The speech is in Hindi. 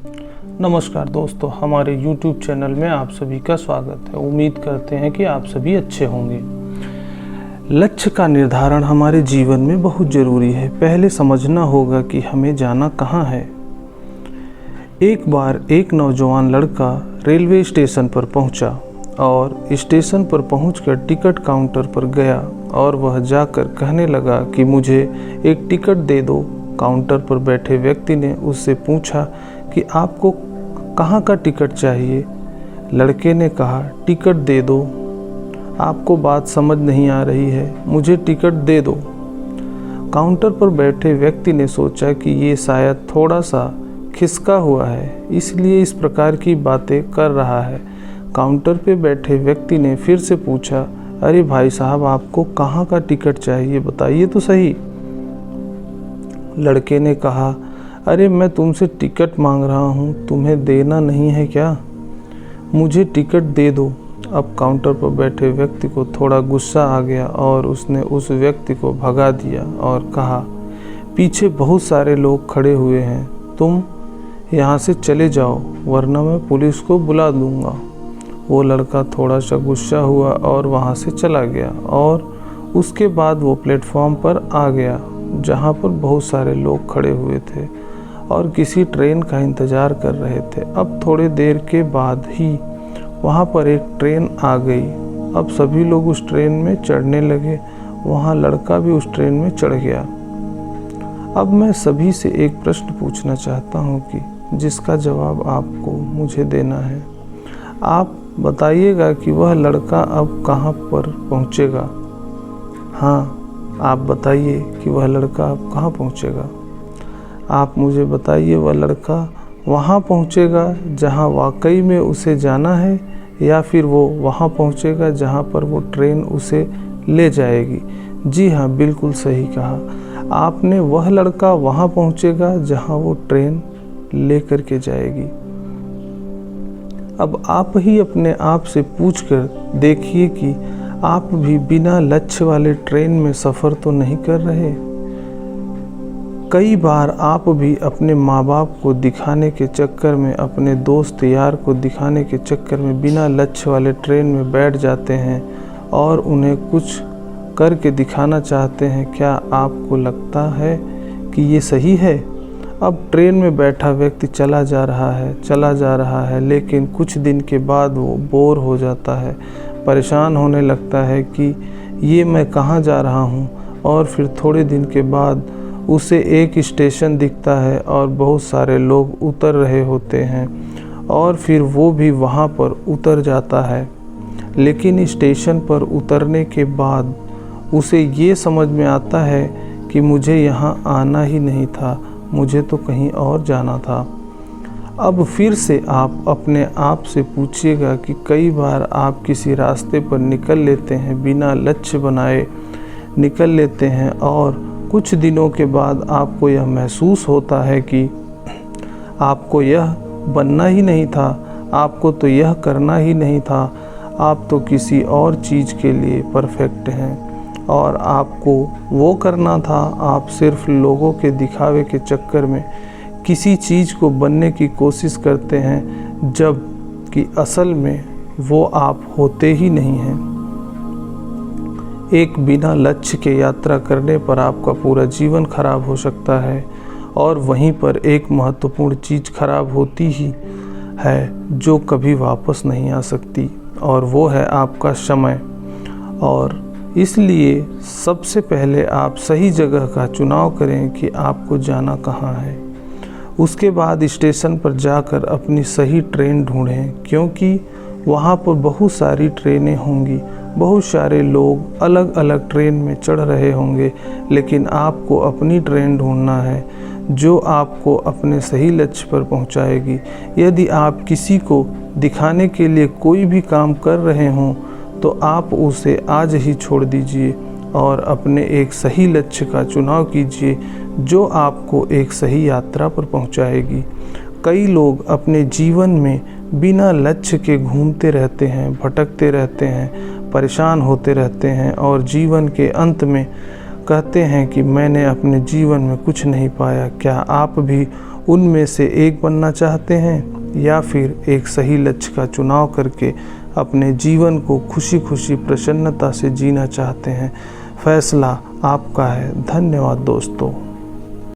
नमस्कार दोस्तों, हमारे YouTube चैनल में आप सभी का स्वागत है। उम्मीद करते हैं कि आप सभी अच्छे होंगे। लक्ष्य का निर्धारण हमारे जीवन में बहुत ज़रूरी है। पहले समझना होगा कि हमें जाना कहाँ है। एक बार एक नौजवान लड़का रेलवे स्टेशन पर पहुंचा और स्टेशन पर पहुंचकर टिकट काउंटर पर गया और वह जाकर कहने लगा कि मुझे एक टिकट दे दो। काउंटर पर बैठे व्यक्ति ने उससे पूछा कि आपको कहाँ का टिकट चाहिए। लड़के ने कहा, टिकट दे दो। आपको बात समझ नहीं आ रही है, मुझे टिकट दे दो। काउंटर पर बैठे व्यक्ति ने सोचा कि ये शायद थोड़ा सा खिसका हुआ है, इसलिए इस प्रकार की बातें कर रहा है। काउंटर पे बैठे व्यक्ति ने फिर से पूछा, अरे भाई साहब, आपको कहाँ का टिकट चाहिए, बताइए तो सही। लड़के ने कहा, अरे मैं तुमसे टिकट मांग रहा हूँ, तुम्हें देना नहीं है क्या? मुझे टिकट दे दो। अब काउंटर पर बैठे व्यक्ति को थोड़ा गुस्सा आ गया और उसने उस व्यक्ति को भगा दिया और कहा, पीछे बहुत सारे लोग खड़े हुए हैं, तुम यहाँ से चले जाओ वरना मैं पुलिस को बुला दूँगा। वो लड़का थोड़ा सा गुस्सा हुआ और वहाँ से चला गया और उसके बाद वो प्लेटफॉर्म पर आ गया जहाँ पर बहुत सारे लोग खड़े हुए थे और किसी ट्रेन का इंतज़ार कर रहे थे। अब थोड़ी देर के बाद ही वहाँ पर एक ट्रेन आ गई। अब सभी लोग उस ट्रेन में चढ़ने लगे। वहाँ लड़का भी उस ट्रेन में चढ़ गया। अब मैं सभी से एक प्रश्न पूछना चाहता हूँ कि जिसका जवाब आपको मुझे देना है। आप बताइएगा कि वह लड़का अब कहाँ पर पहुँचेगा। हाँ, आप बताइए कि वह लड़का अब कहाँ पहुँचेगा। आप मुझे बताइए, वह लड़का वहाँ पहुँचेगा जहाँ वाकई में उसे जाना है, या फिर वो वहाँ पहुँचेगा जहाँ पर वो ट्रेन उसे ले जाएगी। जी हाँ, बिल्कुल सही कहा आपने। वह लड़का वहाँ पहुँचेगा जहाँ वो ट्रेन ले कर के जाएगी। अब आप ही अपने आप से पूछकर देखिए कि आप भी बिना लक्ष्य वाले ट्रेन में सफ़र तो नहीं कर रहे। कई बार आप भी अपने माँ बाप को दिखाने के चक्कर में, अपने दोस्त यार को दिखाने के चक्कर में बिना लक्ष्य वाले ट्रेन में बैठ जाते हैं और उन्हें कुछ करके दिखाना चाहते हैं। क्या आपको लगता है कि ये सही है? अब ट्रेन में बैठा व्यक्ति चला जा रहा है, लेकिन कुछ दिन के बाद वो बोर हो जाता है, परेशान होने लगता है कि ये मैं कहाँ जा रहा हूँ। और फिर थोड़े दिन के बाद उसे एक स्टेशन दिखता है और बहुत सारे लोग उतर रहे होते हैं और फिर वो भी वहाँ पर उतर जाता है। लेकिन स्टेशन पर उतरने के बाद उसे ये समझ में आता है कि मुझे यहाँ आना ही नहीं था, मुझे तो कहीं और जाना था। अब फिर से आप अपने आप से पूछिएगा कि कई बार आप किसी रास्ते पर निकल लेते हैं, बिना लक्ष्य बनाए निकल लेते हैं और कुछ दिनों के बाद आपको यह महसूस होता है कि आपको यह बनना ही नहीं था, आपको तो यह करना ही नहीं था, आप तो किसी और चीज़ के लिए परफेक्ट हैं और आपको वो करना था। आप सिर्फ लोगों के दिखावे के चक्कर में किसी चीज़ को बनने की कोशिश करते हैं, जब कि असल में वो आप होते ही नहीं हैं। एक बिना लक्ष्य के यात्रा करने पर आपका पूरा जीवन खराब हो सकता है और वहीं पर एक महत्वपूर्ण चीज़ खराब होती ही है जो कभी वापस नहीं आ सकती, और वो है आपका समय। और इसलिए सबसे पहले आप सही जगह का चुनाव करें कि आपको जाना कहाँ है। उसके बाद स्टेशन पर जाकर अपनी सही ट्रेन ढूंढें, क्योंकि वहाँ पर बहुत सारी ट्रेनें होंगी, बहुत सारे लोग अलग अलग ट्रेन में चढ़ रहे होंगे, लेकिन आपको अपनी ट्रेन ढूंढना है जो आपको अपने सही लक्ष्य पर पहुँचाएगी। यदि आप किसी को दिखाने के लिए कोई भी काम कर रहे हों तो आप उसे आज ही छोड़ दीजिए और अपने एक सही लक्ष्य का चुनाव कीजिए जो आपको एक सही यात्रा पर पहुंचाएगी। कई लोग अपने जीवन में बिना लक्ष्य के घूमते रहते हैं, भटकते रहते हैं, परेशान होते रहते हैं और जीवन के अंत में कहते हैं कि मैंने अपने जीवन में कुछ नहीं पाया। क्या आप भी उनमें से एक बनना चाहते हैं या फिर एक सही लक्ष्य का चुनाव करके अपने जीवन को खुशी खुशी प्रसन्नता से जीना चाहते हैं? फैसला आपका है। धन्यवाद दोस्तों।